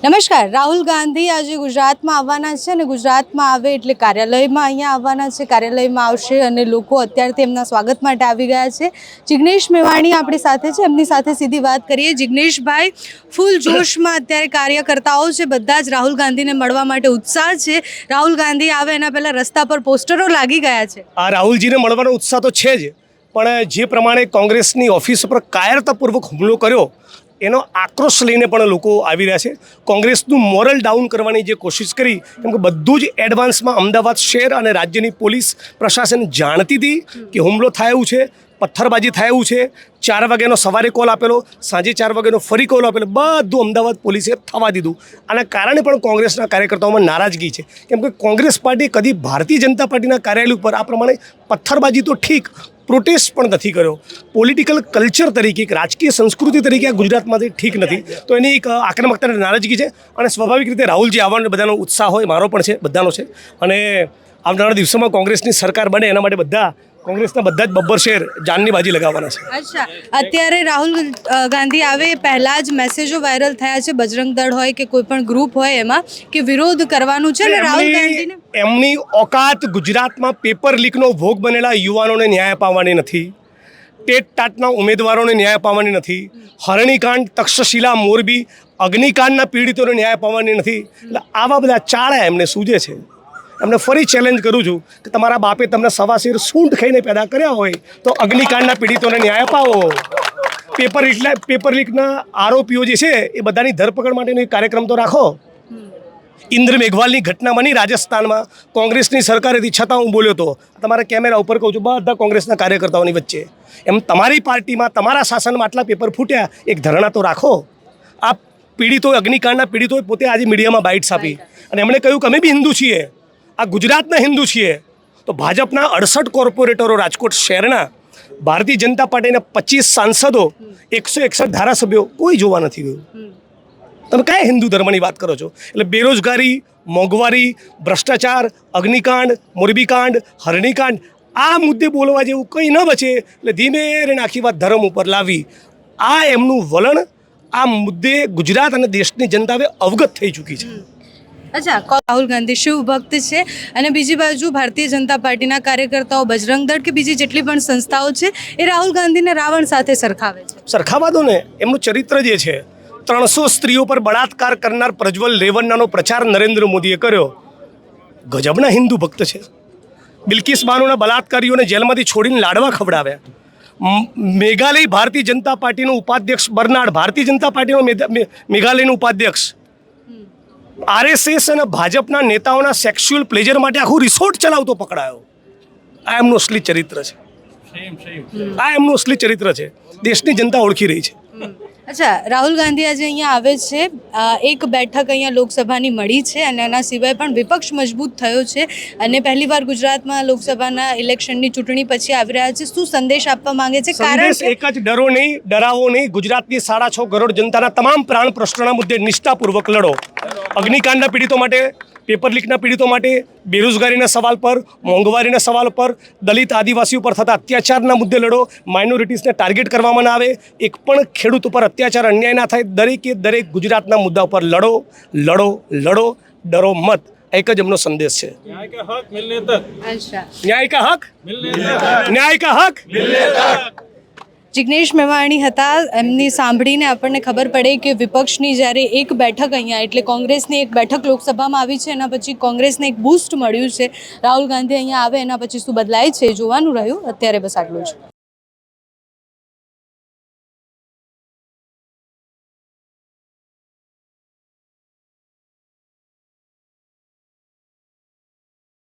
નમસ્કાર. રાહુલ ગાંધી આજે ગુજરાતમાં આવવાના છે અને ગુજરાતમાં આવે એટલે કાર્યાલયમાં અહીંયા આવવાના છે. કાર્યાલયમાં આવશે અને લોકો અત્યારથી એમના સ્વાગત માટે આવી ગયા છે. જિગ્નેશ મેવાણી આપણી સાથે છે, એમની સાથે સીધી વાત કરીએ. જિગ્નેશભાઈ, ફૂલ જોશમાં અત્યારે કાર્યકર્તાઓ છે, બધા જ રાહુલ ગાંધીને મળવા માટે ઉત્સાહ છે. રાહુલ ગાંધી આવે એના પહેલાં રસ્તા પર પોસ્ટરો લાગી ગયા છે. આ રાહુલજીને મળવાનો ઉત્સાહ તો છે જ, પણ જે પ્રમાણે કોંગ્રેસની ઓફિસ પર કાયરતાપૂર્વક હુમલો કર્યો એનો આક્રોશ લઈને પણ લોકો આવી રહ્યા છે. કોંગ્રેસનું મોરલ ડાઉન કરવાની જે કોશિશ કરી, કેમ કે બધું જ એડવાન્સમાં અમદાવાદ શહેર અને રાજ્યની પોલીસ પ્રશાસન જાણતી હતી કે હુમલો થાય એવું છે, પથ્થરબાજી થાય એવું છે. 4 વાગ્યાનો સવારે કોલ આપેલો, સાંજે 4 વાગ્યાનો ફરી કોલ આપેલો, બધું અમદાવાદ પોલીસે થવા દીધું. આના કારણે પણ કોંગ્રેસના કાર્યકર્તાઓમાં નારાજગી છે, કેમ કે કોંગ્રેસ પાર્ટી કદી ભારતીય જનતા પાર્ટીના કાર્યાલય ઉપર આ પ્રમાણે પથ્થરબાજી તો ઠીક, પ્રોટેસ્ટ પણ નથી કર્યો. પોલિટિકલ કલ્ચર તરીકે, એક રાજકીય સંસ્કૃતિ તરીકે આ ગુજરાતમાંથી ઠીક નથી. તો એની એક આક્રમકતા નારાજગી છે અને સ્વાભાવિક રીતે રાહુલજી આવવાનો બધાનો ઉત્સાહ હોય, મારો પણ છે, બધાનો છે. અને આવનારા દિવસોમાં કોંગ્રેસની સરકાર બને એના માટે બધા કોંગ્રેસના બધા જ બબ્બર શેર જાનની બાજી લગાવવાના છે. અચ્છા, અત્યારે રાહુલ ગાંધી આવે પહેલાં જ મેસેજો વાયરલ થયા છે, બજરંગ દળ હોય કે કોઈ પણ ગ્રુપ હોય એમાં, કે વિરોધ કરવાનું છે. રાહુલ ગાંધીને એમની ઓકાત ગુજરાતમાં પેપર લીકનો ભોગ બનેલા યુવાનોને ન્યાય અપાવવાની નથી, ટેટ ટાટના ઉમેદવારોને ન્યાય અપાવવાની નથી, હરણીકાંડ, તક્ષશિલા, મોરબી, અગ્નિકાંડના પીડિતોને ન્યાય અપાવવાની નથી. એટલે આવા બધા ચાળા એમને સૂજે છે. એમને ફરી ચેલેન્જ કરું છું કે તમારા બાપે તમને સવાશેર સૂંઢ ખાઈને પેદા કર્યા હોય તો અગ્નિકાંડના પીડિતોને ન્યાય અપાવો. પેપર લીકના આરોપીઓ જે છે એ બધાની ધરપકડ માટેનો એક કાર્યક્રમ તો રાખો. ઇન્દ્ર મેઘવાલની ઘટના બની રાજસ્થાનમાં, કોંગ્રેસની સરકાર હતી છતાં હું બોલ્યો હતો. તમારા કેમેરા ઉપર કહું છું, બધા કોંગ્રેસના કાર્યકર્તાઓની વચ્ચે. એમ તમારી પાર્ટીમાં, તમારા શાસનમાં આટલા પેપર ફૂટ્યા, એક ધરણા તો રાખો. આ પીડિતો, અગ્નિકાંડના પીડિતોએ પોતે આજે મીડિયામાં બાઇટ્સ આપી અને એમણે કહ્યું કે અમે બી હિન્દુ છીએ, આ ગુજરાતના હિન્દુ છીએ. તો ભાજપના 68 કોર્પોરેટરો રાજકોટ શહેરના, ભારતીય જનતા પાર્ટીના 25 સાંસદો, 161 ધારાસભ્યો, કોઈ જોવા નથી ગયું. તમે કયા હિન્દુ ધર્મની વાત કરો છો? એટલે બેરોજગારી, મોંઘવારી, ભ્રષ્ટાચાર, અગ્નિકાંડ, મોરબીકાંડ, હરણીકાંડ, આ મુદ્દે બોલવા જેવું કંઈ ન બચે. એટલે ધીમે રહીને આખી વાત ધર્મ ઉપર લાવી, આ એમનું વલણ આ મુદ્દે ગુજરાત અને દેશની જનતા હવે અવગત થઈ ચૂકી છે. અચ્છા, રાહુલ ગાંધી શિવ ભક્ત છે અને બીજી બાજુ ભારતીય જનતા પાર્ટીના કાર્યકર્તાઓ, બજરંગ દળ કે બીજી જેટલી પણ સંસ્થાઓ છે એ રાહુલ ગાંધીને રાવણ સાથે સરખાવે છે. સરખાવા દો ને. એમનું ચરિત્ર જે છે, 300 સ્ત્રીઓ પર બળાત્કાર કરનાર પ્રજ્વલ રેવન્નાનો પ્રચાર નરેન્દ્ર મોદીએ કર્યો. ગજબના હિન્દુ ભક્ત છે. બિલ્કિસ બાનોના બલાત્કારીઓને જેલમાંથી છોડીને લાડવા ખવડાવ્યા. મેઘાલય ભારતીય જનતા પાર્ટીનો ઉપાધ્યક્ષ બર્નાડ, ભારતીય જનતા પાર્ટીનો મેઘાલયનો ઉપાધ્યક્ષ, RSS અને ભાજપના નેતાઓના સેક્સ્યુઅલ પ્લેઝર માટે આખું રિસોર્ટ ચલાવતો પકડાયો. આ એમનું અસલી ચરિત્ર છે. આ એમનું અસલી ચરિત્ર છે. દેશની જનતા ઓળખી રહી છે. અચ્છા, રાહુલ ગાંધી આજે અહીંયા આવે છે. એક બેઠક અહીંયા લોકસભાની મળી છે અને એના સિવાય પણ વિપક્ષ મજબૂત થયો છે અને પહેલીવાર ગુજરાતમાં લોકસભાના ઇલેક્શનની ચૂંટણી પછી આવી રહ્યા છે. શું સંદેશ આપવા માંગે છે? કારણ એક જ, ડરો નહીં, ડરાવો નહીં. ગુજરાતની 6.5 કરોડ જનતાના તમામ પ્રાણ પ્રશ્નોના મુદ્દે નિષ્ઠાપૂર્વક લડો. અગ્નિકાંડના પીડિતો માટે, પેપર લીકના પીડિતો માટે, બેરોજગારીના સવાલ પર, મોંઘવારીના સવાલ પર, દલિત આદિવાસીઓ પર થતા અત્યાચારના મુદ્દે લડો. માઇનોરિટીઝને ટાર્ગેટ કરવામાં ના આવે, એક પણ ખેડૂત ઉપર અત્યાચાર, અન્યાય ના થાય. દરેકે દરેક ગુજરાતના મુદ્દા ઉપર લડો, લડો, લડો, ડરો મત. એક જ એમનો સંદેશ છે. ન્યાય કા હક મિલને તક. ન્યાય કા હક મિલને તક. ન્યાય કા હક મિલને તક. જિગ્નેશ મેવાણી હતા. એમની સાંભળીને આપણને ખબર પડે કે વિપક્ષની જ્યારે એક બેઠક અહીંયા, એટલે કોંગ્રેસની એક બેઠક લોકસભામાં આવી છે, એના પછી કોંગ્રેસને એક બૂસ્ટ મળ્યું છે. રાહુલ ગાંધી અહીંયા આવે એના પછી શું બદલાય છે જોવાનું રહ્યું. અત્યારે બસ આટલું જ.